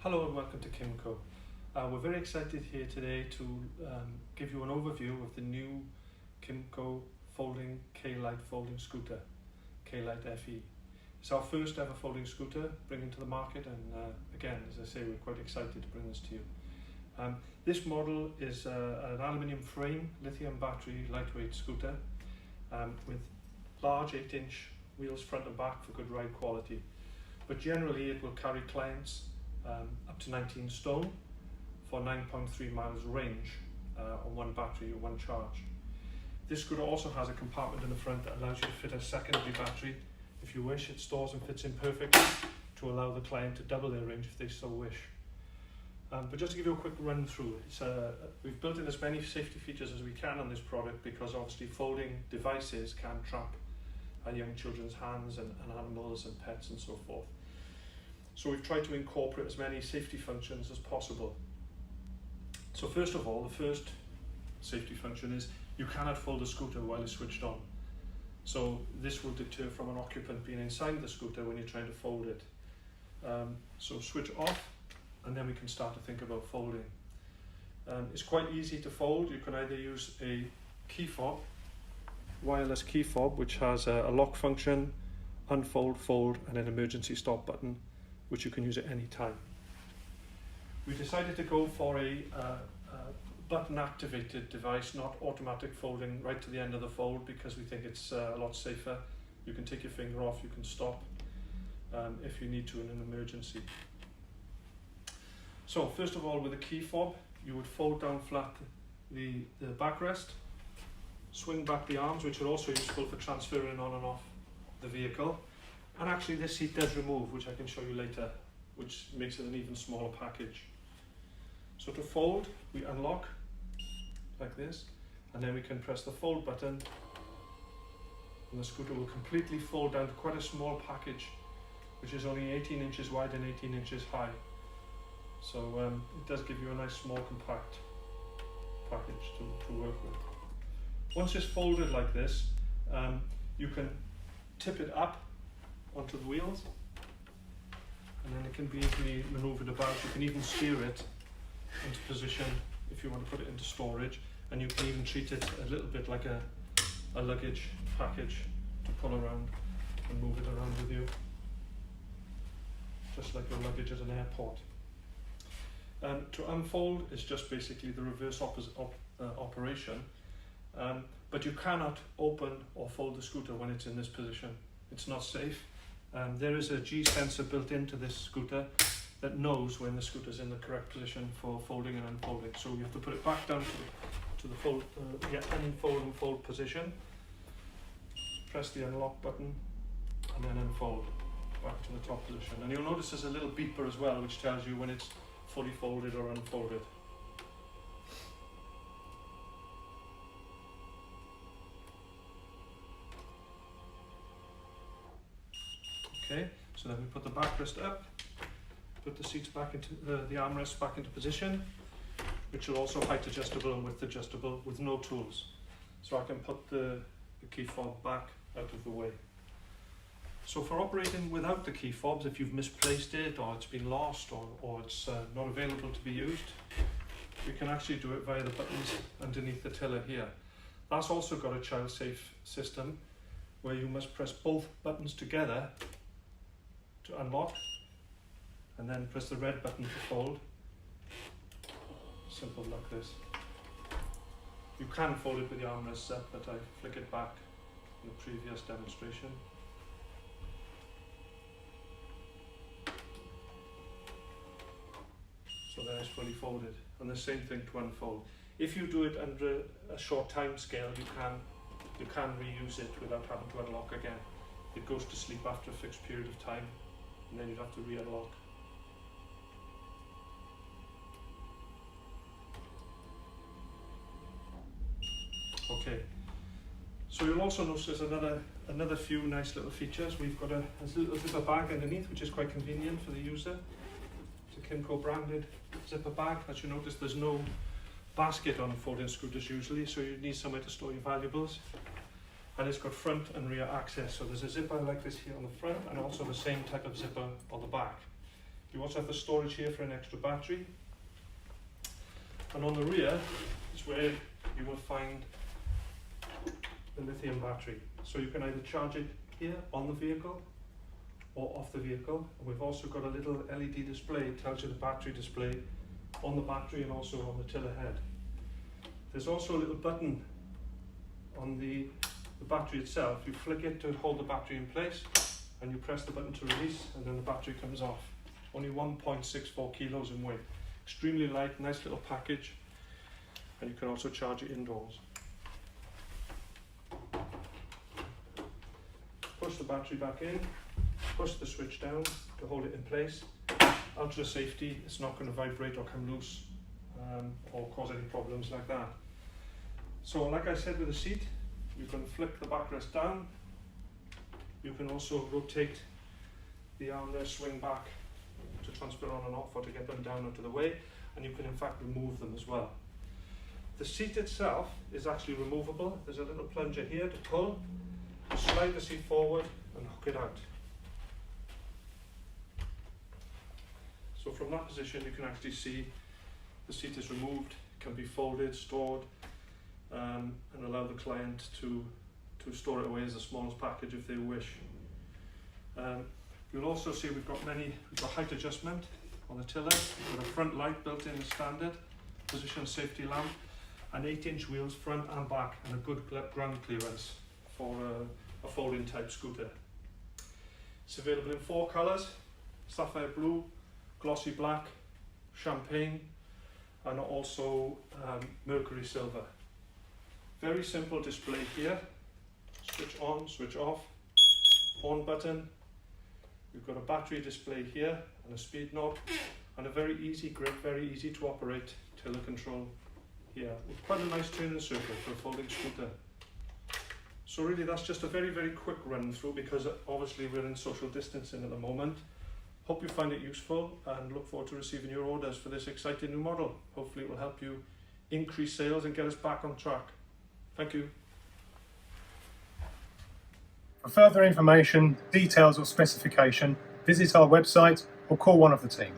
Hello and welcome to Kymco. We're very excited here today to give you an overview of the new Kymco K-Lite Folding Scooter, K-Lite FE. It's our first ever folding scooter bringing to the market, and again, as I say, we're quite excited to bring this to you. This model is an aluminium frame, lithium battery, lightweight scooter with large 8-inch wheels front and back for good ride quality. But generally it will carry clients up to 19 stone for 9.3 miles range on one battery or one charge. This scooter also has a compartment in the front that allows you to fit a secondary battery if you wish. It stores and fits in perfectly to allow the client to double their range if they so wish. But just to give you a quick run through, we've built in as many safety features as we can on this product because obviously folding devices can trap young children's hands and animals and pets and so forth. So we've tried to incorporate as many safety functions as possible. So first of all, the first safety function is you cannot fold a scooter while it's switched on. So this will deter from an occupant being inside the scooter when you're trying to fold it. So switch off and then we can start to think about folding. It's quite easy to fold. You can either use a key fob, wireless key fob, which has a lock function, unfold, fold, and an emergency stop button, which you can use at any time. We decided to go for a button activated device, not automatic folding right to the end of the fold, because we think it's a lot safer. You can take your finger off, you can stop if you need to in an emergency. So first of all, with a key fob, you would fold down flat the backrest, swing back the arms, which are also useful for transferring on and off the vehicle. And actually this seat does remove, which I can show you later, which makes it an even smaller package. So to fold, we unlock like this, and then we can press the fold button, and the scooter will completely fold down to quite a small package, which is only 18 inches wide and 18 inches high. So it does give you a nice small compact package to work with. Once it's folded like this, you can tip it up onto the wheels, and then it can be easily maneuvered about. You can even steer it into position if you want to put it into storage, and you can even treat it a little bit like a luggage package to pull around and move it around with you, just like your luggage at an airport. To unfold is just basically the reverse operation, but you cannot open or fold the scooter when it's in this position. It's not safe. There is a G sensor built into this scooter that knows when the scooter is in the correct position for folding and unfolding. So you have to put it back down to the fold, unfold and fold position, press the unlock button, and then unfold back to the top position. And you'll notice there's a little beeper as well, which tells you when it's fully folded or unfolded. Okay, so then we put the backrest up, put the seats back into the armrests back into position, which are also height adjustable and width adjustable with no tools. So I can put the key fob back out of the way. So for operating without the key fobs, if you've misplaced it or it's been lost or it's not available to be used, you can actually do it via the buttons underneath the tiller here. That's also got a child safe system where you must press both buttons together to unlock, and then press the red button to fold. Simple like this. You can fold it with the armrests up, but I flick it back in the previous demonstration. So then it's fully folded, and the same thing to unfold. If you do it under a short time scale, you can reuse it without having to unlock again. It goes to sleep after a fixed period of time, and then you'd have to re-unlock. Okay, so you'll also notice there's another few nice little features. We've got a little zipper bag underneath, which is quite convenient for the user. It's a Kymco branded zipper bag. As you notice, there's no basket on folding scooters usually, so you need somewhere to store your valuables. And it's got front and rear access, so there's a zipper like this here on the front and also the same type of zipper on the back. You also have the storage here for an extra battery. And on the rear is where you will find the lithium battery. So you can either charge it here on the vehicle or off the vehicle. And we've also got a little LED display. It tells you the battery display on the battery and also on the tiller head. There's also a little button on the battery itself. You flick it to hold the battery in place and you press the button to release, and then the battery comes off. Only 1.64 kilos in weight. Extremely light, nice little package, and you can also charge it indoors. Push the battery back in, push the switch down to hold it in place. Ultra safety, it's not going to vibrate or come loose or cause any problems like that. So like I said with the seat, you can flick the backrest down. You can also rotate the armrest, swing back to transfer on and off or to get them down out of the way, and you can in fact remove them as well. The seat itself is actually removable. There's a little plunger here to pull, to slide the seat forward and hook it out. So from that position you can actually see the seat is removed, can be folded, stored, and allow the client to store it away as the smallest package if they wish. You'll also see we've got height adjustment on the tiller, with a front light built in as standard, position safety lamp, and 8-inch wheels front and back, and a good ground clearance for a folding type scooter. It's available in 4 colours: sapphire blue, glossy black, champagne, and also mercury silver. Very simple display here. Switch on, switch off, on button. We've got a battery display here and a speed knob, and a very easy grip, very easy to operate tiller control here, with quite a nice turning circle for a folding scooter. So really that's just a very, very quick run through, because obviously we're in social distancing at the moment. Hope you find it useful and look forward to receiving your orders for this exciting new model. Hopefully it will help you increase sales and get us back on track. Thank you. For further information, details or specification, visit our website or call one of the team.